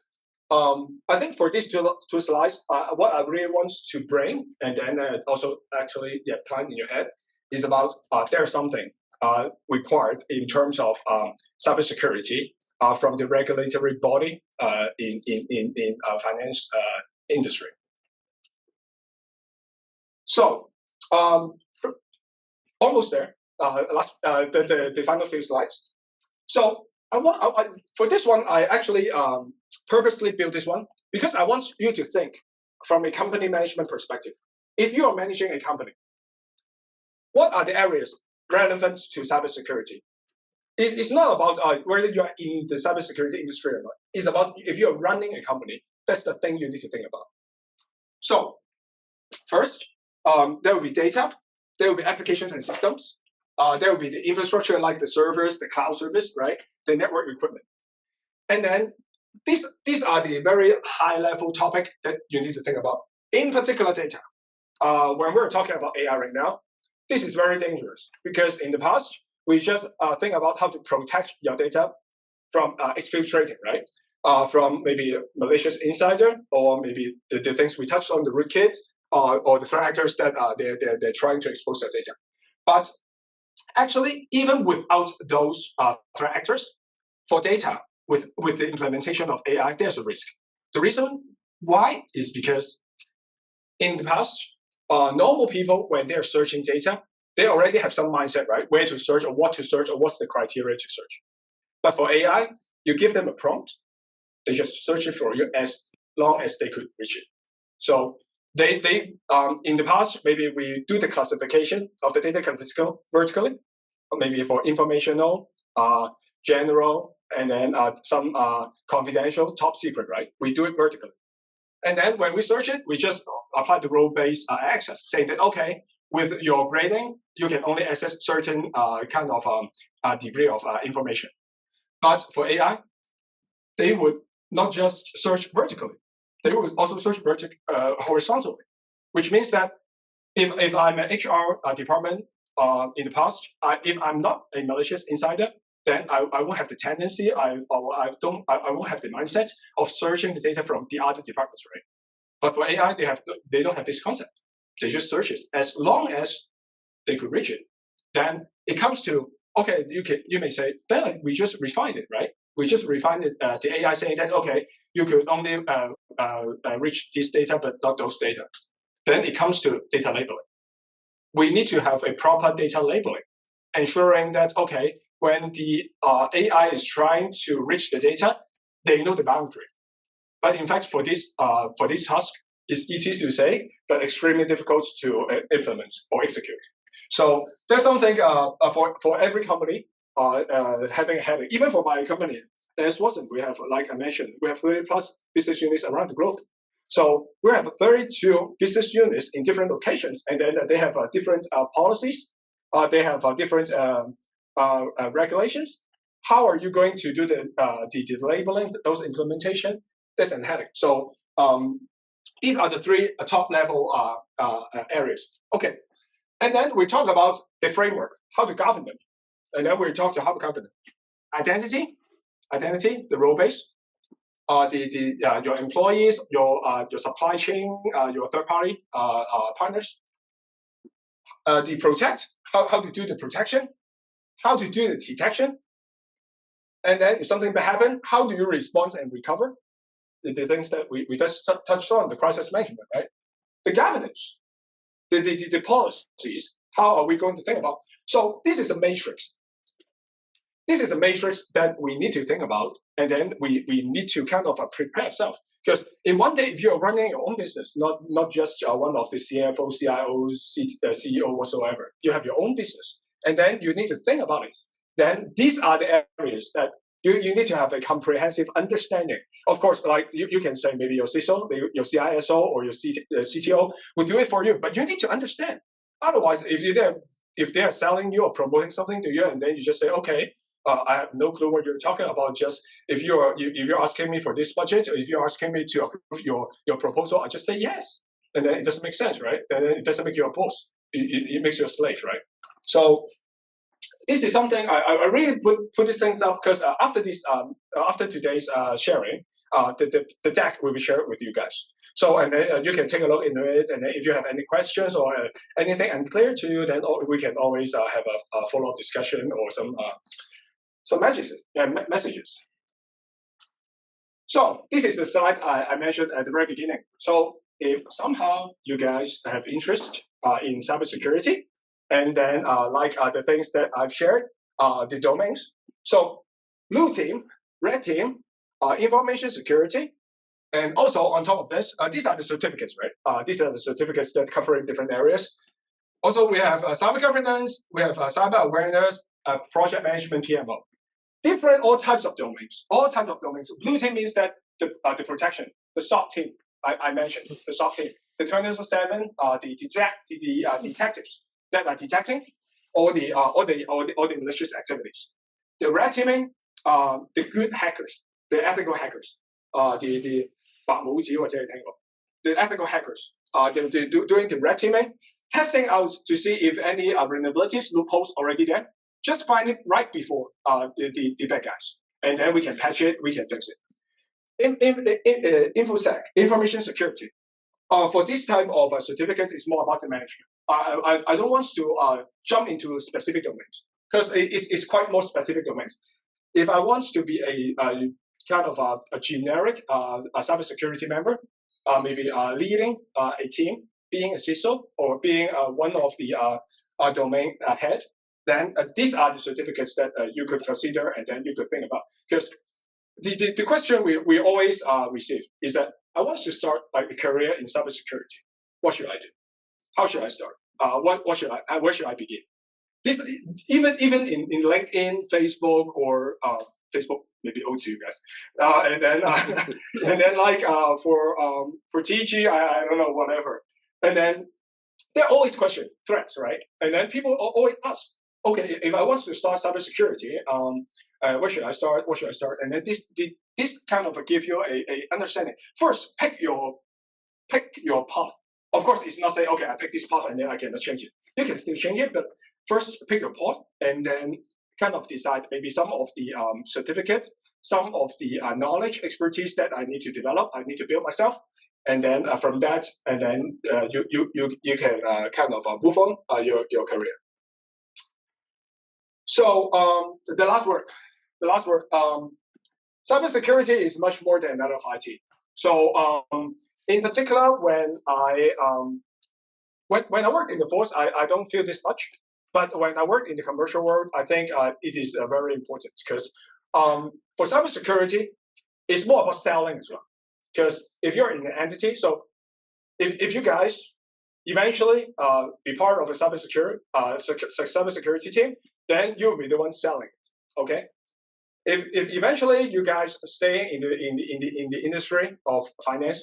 I think for these two slides, what I really want to bring, and then also actually plan in your head, is about there's something required in terms of cybersecurity from the regulatory body in finance industry. So almost there. The final few slides. So for this one, I actually purposely built this one because I want you to think from a company management perspective. If you are managing a company, what are the areas relevant to cybersecurity? It's not about whether you are in the cybersecurity industry or not. It's about if you are running a company, that's the thing you need to think about. So first, there will be data, there will be applications and systems, there will be the infrastructure like the servers, the cloud service, right? The network equipment. And then these are the very high level topic that you need to think about. In particular, data. When we're talking about AI right now, this is very dangerous because in the past, we just think about how to protect your data from exfiltrating, right? From maybe malicious insider, or maybe the things we touched on, the rootkit, or the threat actors that they're trying to expose their data. But actually, even without those threat actors, for data, with the implementation of AI, there's a risk. The reason why is because in the past, normal people, when they're searching data, they already have some mindset, right? Where to search or what to search or what's the criteria to search. But for AI, you give them a prompt, they just search it for you as long as they could reach it. So they in the past, maybe we do the classification of the data vertically, maybe for informational, general, and then some confidential, top secret, right? We do it vertically. And then when we search it, we just apply the role-based access, saying that, okay, with your grading, you can only access certain kind of degree of information. But for AI, they would not just search vertically, they would also search horizontally, which means that if I'm an HR department in the past, if I'm not a malicious insider, then I won't have the tendency, I won't have the mindset of searching the data from the other departments, right? But for AI, they don't have this concept. They just search it. As long as they could reach it, then it comes to, okay, you may say, then we just refined it, right? We just refined it, the AI saying that, okay, you could only reach this data, but not those data. Then it comes to data labeling. We need to have a proper data labeling, ensuring that, okay, when the AI is trying to reach the data, they know the boundary. But in fact, for this task, it's easy to say, but extremely difficult to implement or execute. So there's something for every company having a headache. Even for my company, as wasn't, we have, like I mentioned, we have 30 plus business units around the globe. So we have 32 business units in different locations, and then they have different policies. They have different regulations. How are you going to do the labeling, those implementation? That's an headache. So these are the three top level areas. Okay, and then we talk about the framework, how to govern them, and then we talk to how to govern them. Identity, the role base. Your employees, your supply chain, your third party partners. The protect, how to do the protection, how to do the detection, and then if something happen, how do you respond and recover? The things that we just touched on, the crisis management, right? The governance, the policies, how are we going to think about? So this is a matrix. This is a matrix that we need to think about, and then we need to kind of prepare ourselves. Because in one day, if you're running your own business, not just one of the CFO, CIO, CEO, whatsoever, you have your own business, and then you need to think about it. Then these are the areas that you need to have a comprehensive understanding. Of course, like you can say maybe your CISO, your CISO, or your CTO will do it for you, but you need to understand. Otherwise, if they are selling you or promoting something to you, and then you just say, okay, I have no clue what you're talking about. Just if you're asking me for this budget, or if you're asking me to approve your proposal, I just say yes, and then it doesn't make sense, right? And then it doesn't make you a boss. It makes you a slave, right? So this is something I really put these things up because after today's sharing, the deck will be shared with you guys. So and then you can take a look into it, and then if you have any questions or anything unclear to you, then we can always have a follow-up discussion or some messages. So this is the slide I mentioned at the very beginning. So if somehow you guys have interest in cybersecurity, and then like the things that I've shared, the domains. So blue team, red team, information security, and also on top of this, these are the certificates, right? These are the certificates that cover different areas. Also, we have cyber governance, we have cyber awareness, project management, PMO. Different, all types of domains. Blue team means that the protection, the SOC team. I mentioned the SOC team, the 24/7, the detectives that are detecting all the malicious activities. The red teaming, the good hackers, the ethical hackers, the ethical hackers, they're doing the red teaming, testing out to see if any vulnerabilities, loopholes already there. Just find it right before the bad guys, and then we can patch it, we can fix it. InfoSec, information security. For this type of certificates, it's more about the management. I don't want to jump into specific domains because it's quite more specific domains. If I want to be a kind of a generic cybersecurity member, maybe leading a team, being a CISO, or being one of the domain head, then these are the certificates that you could consider and then you could think about. Because the question we always receive is that, I want to start a career in cybersecurity. What should I do? How should I start? What should I? Where should I begin? This even in LinkedIn, Facebook, or Facebook maybe old to you guys, and then and then like for TG, I don't know, whatever, and then there are always question threats, right? And then people always ask, okay, if I want to start cybersecurity, where should I start? What should I start? And then this kind of give you a understanding. First, pick your path. Of course, it's not saying, okay, I pick this path and then I can change it. You can still change it, but first pick your path and then kind of decide maybe some of the certificates, some of the knowledge, expertise that I need to develop, I need to build myself. And then from that, and then you can kind of move on your career. So the last word, cybersecurity is much more than a matter of IT. So in particular, when I worked in the force, I don't feel this much. But when I work in the commercial world, I think it is very important because for cybersecurity, it's more about selling as well. Because if you're in an entity, so if you guys eventually be part of a cybersecurity team, then you'll be the one selling it. Okay. If eventually you guys stay in the industry of finance,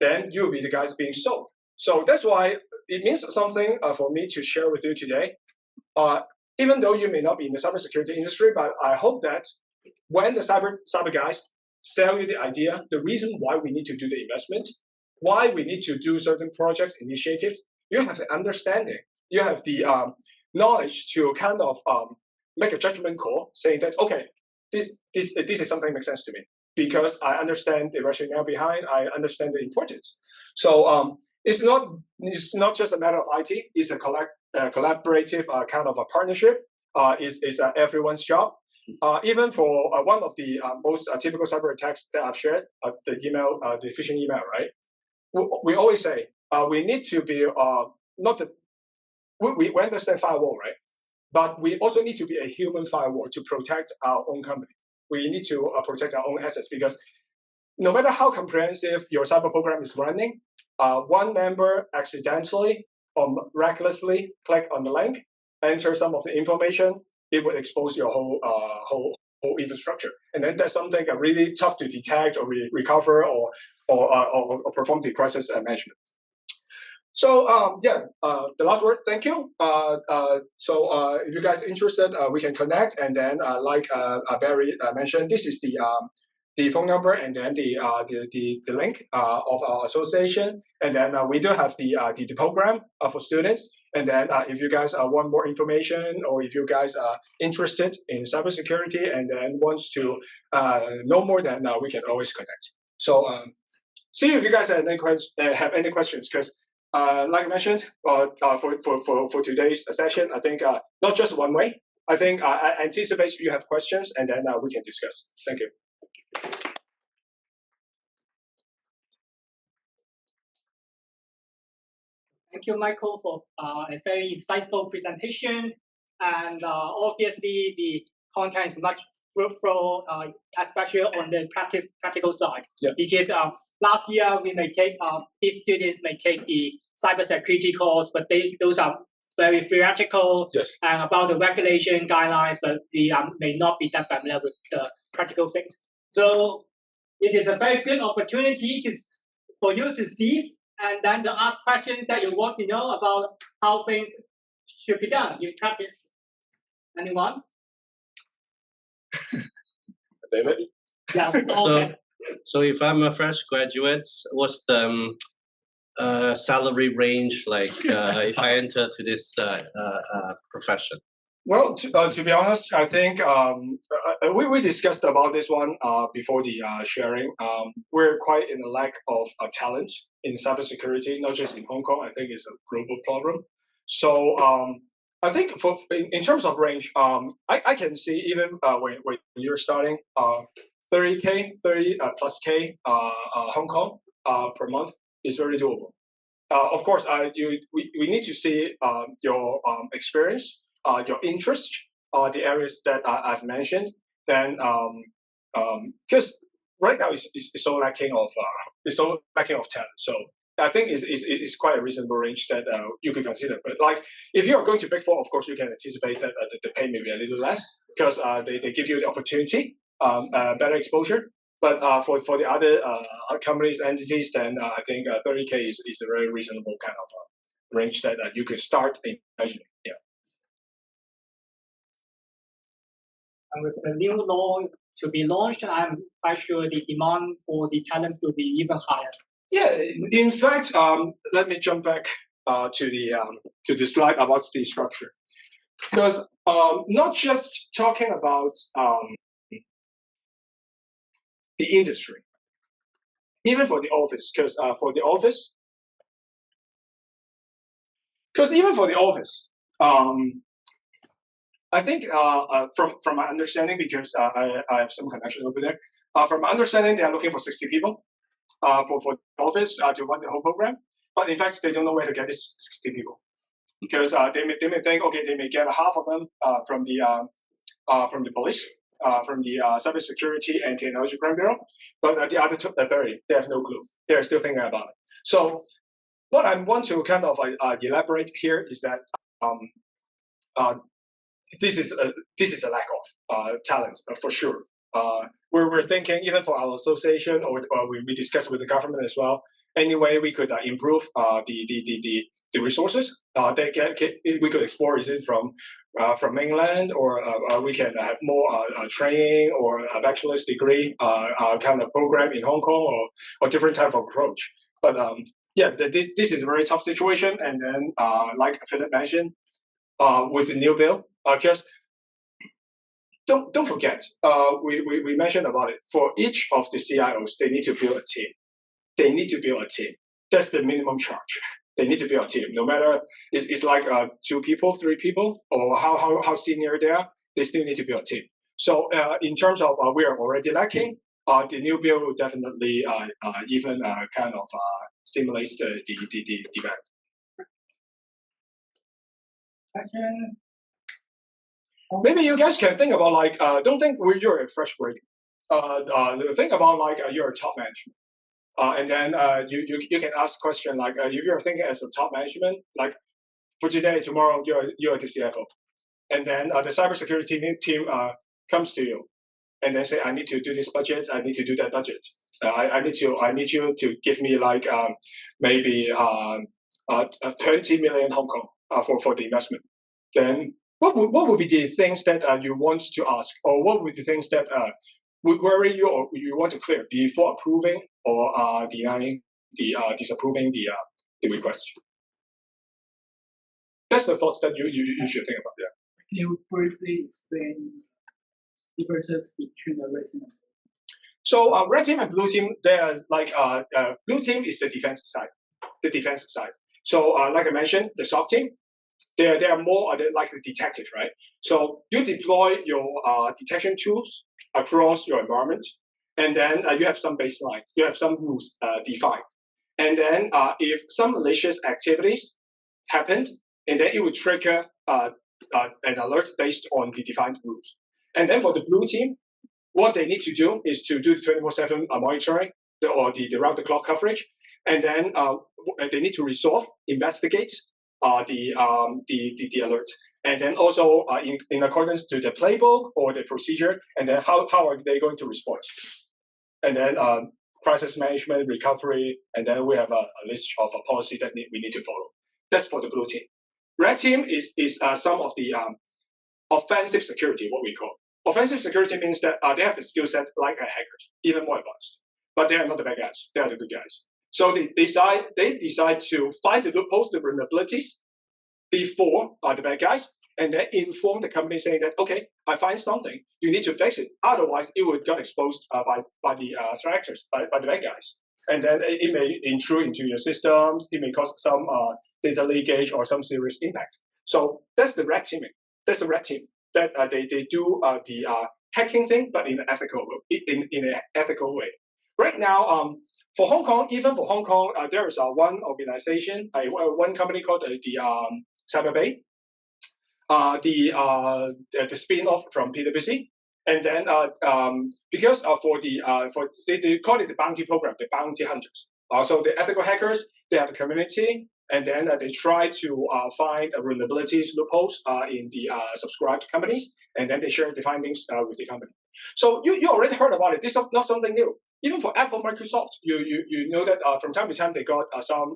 then you'll be the guys being sold. So that's why it means something for me to share with you today. Even though you may not be in the cybersecurity industry, but I hope that when the cyber guys sell you the idea, the reason why we need to do the investment, why we need to do certain projects, initiatives, you have the understanding, you have the knowledge to kind of make a judgment call, saying that okay, this is something that makes sense to me because I understand the rationale behind, I understand the importance. So it's not just a matter of IT. It's a collaborative kind of a partnership. Is everyone's job. Even for one of the most typical cyber attacks that I've shared, the email, the phishing email, right? We always say we need to be not the, we understand firewall, right? But we also need to be a human firewall to protect our own company. We need to protect our own assets because no matter how comprehensive your cyber program is running, one member accidentally or recklessly click on the link, enter some of the information, it will expose your whole infrastructure. And then that's something that really tough to detect or recover or perform the crisis management. So the last word, thank you. So if you guys are interested, we can connect. And then like Barry mentioned, this is the phone number and then the link of our association. And then we do have the program for students. And then if you guys want more information or if you guys are interested in cybersecurity and then wants to know more, then we can always connect. So see if you guys have any questions, because like I mentioned, for today's session, I think not just one way. I think I anticipate you have questions, and then we can discuss. Thank you. Thank you, Michael, for a very insightful presentation. And obviously, the content is much fruitful, especially on the practical side. Yeah. Because last year, we may take these students may take the cybersecurity course, but those are very theoretical. Yes. And about the regulation guidelines, but we may not be that familiar with the practical things. So it is a very good opportunity for you to seize and then to ask questions that you want to know about how things should be done in practice. Anyone? David? Yeah. Okay. So if I'm a fresh graduate, what's the salary range like if I enter to this profession? Well, to be honest, I think we discussed about this one before the sharing. We're quite in a lack of talent in cybersecurity, not just in Hong Kong. I think it's a global problem. So I think in terms of range, I can see even when you're starting 30K, 30 plus K Hong Kong per month is very doable. Of course, we need to see your experience. Your interest, the areas that I've mentioned, then because right now is so lacking of talent. So I think is quite a reasonable range that you could consider. But like if you are going to Big Four, of course you can anticipate that the pay may be a little less because they give you the opportunity, better exposure. But for the other companies, entities, then I think 30K is a very reasonable kind of range that you could start imagining. Yeah. And with the new law to be launched, I'm quite sure the demand for the talents will be even higher. Yeah, in fact, let me jump back to the slide about the structure, because not just talking about the industry, even for the office, because even for the office, I think from my understanding, because I have some connection over there, from my understanding, they are looking for 60 people for the office to run the whole program. But in fact, they don't know where to get these 60 people, because they may think, okay, they may get half of them from the police, from the Cybersecurity and Technology Crime Bureau, but the other 30, they have no clue. They're still thinking about it. So what I want to kind of elaborate here is that this is a lack of talent for sure. We're thinking even for our association, or we discussed with the government as well. Anyway, we could improve the resources. We could explore, is it from mainland, or we can have more training or a bachelor's degree kind of program in Hong Kong, or different type of approach. But yeah, this is a very tough situation. And then like Philip mentioned, with the new bill, because don't forget, we mentioned about it. For each of the CIOs, they need to build a team. They need to build a team. That's the minimum charge. They need to build a team. No matter it's like 2 people, 3 people, or how senior they are, they still need to build a team. So in terms of we are already lacking, the new bill will definitely even kind of stimulates the demand. Maybe you guys can think about like don't think you're a fresh grade. Think about like you're a top management. And then you can ask question like if you're thinking as a top management, like for today, tomorrow you're the CFO, and then the cybersecurity team comes to you, and then say, I need to do this budget, I need to do that budget, I need you to give me like maybe 20 million Hong Kong for the investment. Then what would be the things that you want to ask, or what would be the things that would worry you, or you want to clear before approving or denying disapproving the request? That's the thoughts that you should think about. Yeah. Can you briefly explain differences between the red team and blue team? So red team and blue team, they're like blue team is the defensive side. The defensive side. So like I mentioned, the SOC team, they are more like the detective, right? So you deploy your detection tools across your environment, and then you have some baseline, you have some rules defined, and then if some malicious activities happened, and then it would trigger an alert based on the defined rules. And then for the blue team, what they need to do is to do the 24/7 monitoring or the round the clock coverage, and then they need to resolve, investigate the alert, and then also in accordance to the playbook or the procedure, and then how are they going to respond, and then crisis management, recovery, and then we have a list of a policy that we need to follow. That's for the blue team. Red team is some of the offensive security, what we call. Offensive security means that they have the skill set like a hackers, even more advanced, but they are not the bad guys. They are the good guys. So they decide to find the loopholes, the vulnerabilities before the bad guys, and then inform the company saying that, okay, I find something, you need to fix it. Otherwise, it would get exposed by the threat actors, by the bad guys. And then it may intrude into your systems. It may cause some data leakage or some serious impact. So that's the red teaming. That's the red team that they do the hacking thing, but in an ethical way. Right now, for Hong Kong, even for Hong Kong, there is one organization, one company called the Cyberbay, the spin-off from PwC. And then because they call it the bounty program, the bounty hunters. So the ethical hackers, they have a community, and then they try to find vulnerabilities, loopholes in the subscribed companies, and then they share the findings with the company. So you already heard about it. This is not something new. Even for Apple, Microsoft, you know that from time to time they got some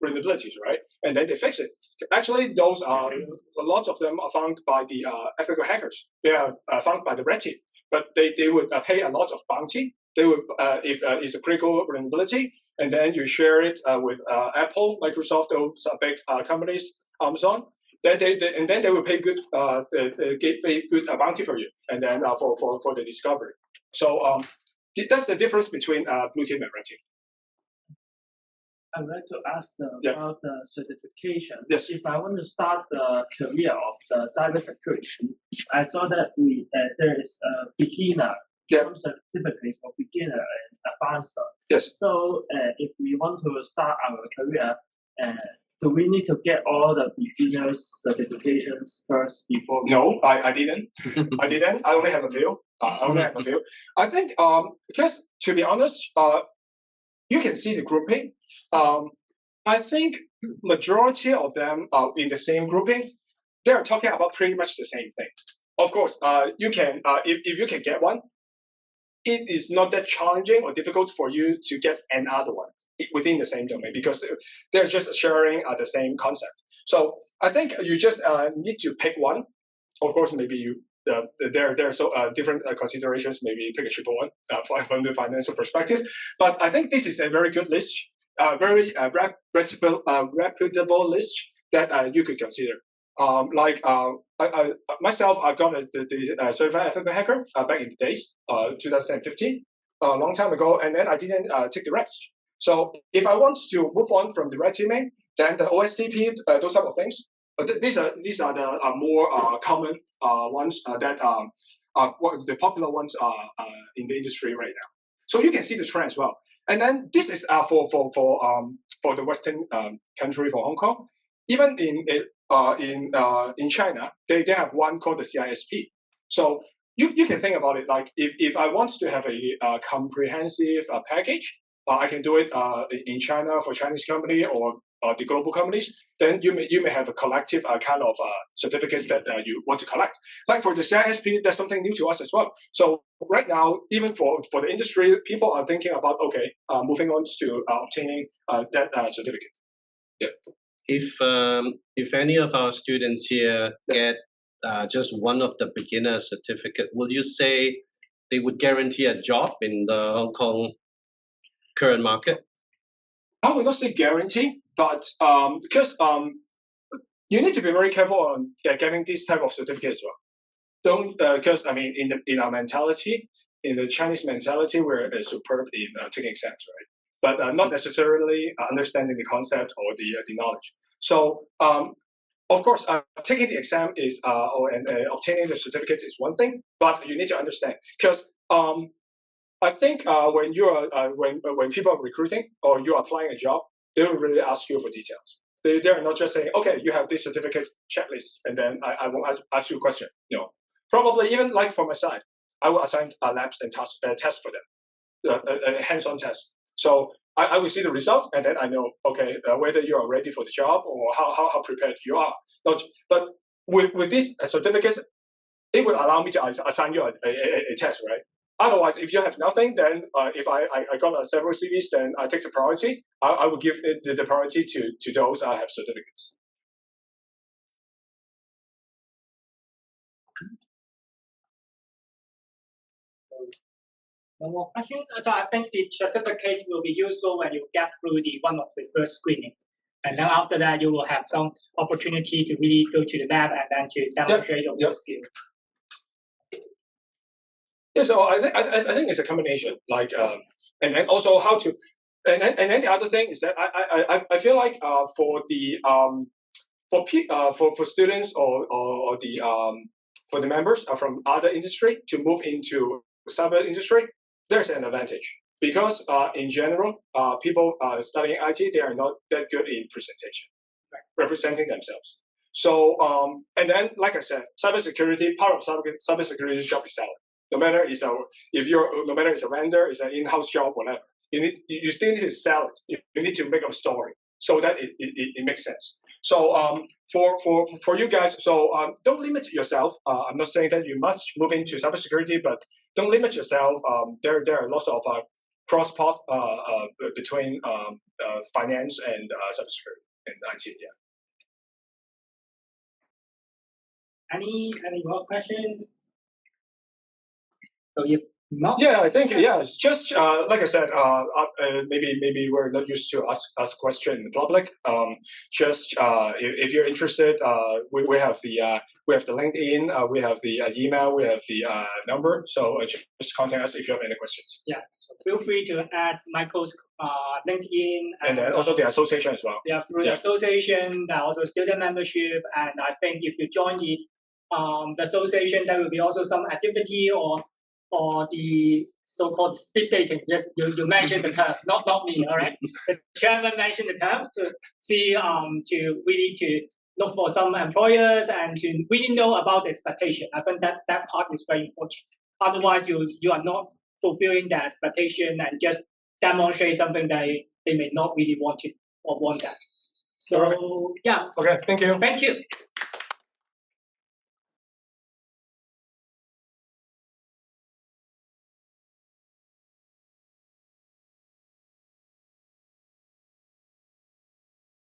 vulnerabilities, right? And then they fix it. Actually, those are a lot of them are found by the ethical hackers. They are found by the red team, but they would pay a lot of bounty. They would if it's a critical vulnerability, and then you share it with Apple, Microsoft, those big companies, Amazon. Then they will pay good pay good bounty for you, and then for the discovery. So that's the difference between blue team and red team. I would like to ask Yeah. about the certification. Yes. If I want to start the career of the cybersecurity, I saw that there is a beginner, Yeah. some certificate for beginner and advanced. Yes. So if we want to start our career, do we need to get all the beginners certifications first before? No, I didn't. I didn't. I only have a few. I think because to be honest, you can see the grouping. I think majority of them are in the same grouping. They are talking about pretty much the same thing. Of course, you can if you can get one, it is not that challenging or difficult for you to get another one within the same domain because they're just sharing the same concept. So I think you just need to pick one. Of course, maybe you there are so different considerations. Maybe pick a cheaper one from the financial perspective. But I think this is a very good list, very reputable list that you could consider. I myself, I got the certified ethical hacker back in the days, 2015, a long time ago, and then I didn't take the rest. So if I want to move on from the red teaming, then the OSTP, those type of things, these are the more common ones that what the popular ones are in the industry right now. So you can see the trend as well. And then this is for the Western country, for Hong Kong. Even in China, they have one called the CISP. So you can think about it like if I want to have a comprehensive package, I can do it in China for Chinese company or the global companies. Then you may have a collective kind of certificates that you want to collect. Like for the CISP, that's something new to us as well. So right now, even for the industry, people are thinking about moving on to obtaining that certificate. Yeah. If any of our students here get just one of the beginner certificate, would you say they would guarantee a job in the Hong Kong current market? I would not say guarantee, but because you need to be very careful on getting this type of certificate as well. Don't because I mean in our mentality, in the Chinese mentality, we're superb in taking exams, right? But not necessarily understanding the concept or the knowledge. So of course, taking the exam is and obtaining the certificate is one thing, but you need to understand because I think when you are when people are recruiting or you're applying a job, they will really ask you for details. They are not just saying, okay, you have this certificate checklist, and then I won't ask you a question. No, probably even like for my side, I will assign labs and tests for them, a hands-on test. So I will see the result, and then I know, okay, whether you are ready for the job or how prepared you are. But with these certificates, it will allow me to assign you a test, right? Otherwise, if you have nothing, then if I got several CVs, then I take the priority. I will give the priority to those I have certificates. No more questions? So I think the certificate will be useful when you get through one of the first screening. And then after that, you will have some opportunity to really go to the lab and then to demonstrate your skill. Yeah, so I think it's a combination. Like, and then also how to, and then the other thing is that I feel like for the for students or the for the members from other industry to move into cyber industry, there's an advantage because in general, people studying IT, they are not that good in presentation, representing themselves. So and then like I said, cybersecurity, part of cybersecurity job is selling. no matter it's a no matter it's a vendor, it's an in-house job, whatever. You still need to sell it. You need to make a story so that it makes sense. So for you guys, so don't limit yourself. I'm not saying that you must move into cybersecurity, but don't limit yourself. There are lots of cross path between finance and cybersecurity and IT. Yeah. Any more questions? So if not, yeah, I think it's just like I said, maybe we're not used to ask question in public. Just if you're interested, we have the LinkedIn, we have the email, we have the number. So just contact us if you have any questions. Yeah, so feel free to add Michael's LinkedIn And then also the association as well. Yeah, through the association, there are also student membership, and I think if you join the association, there will be also some activity or the so-called speed dating. Yes, you mentioned the term, not me. All right, the chairman mentioned the term to see to really to look for some employers and to really know about the expectation. I think that part is very important. Otherwise, you are not fulfilling the expectation and just demonstrate something that they may not really want it or want that. So yeah. Okay. Thank you. Thank you.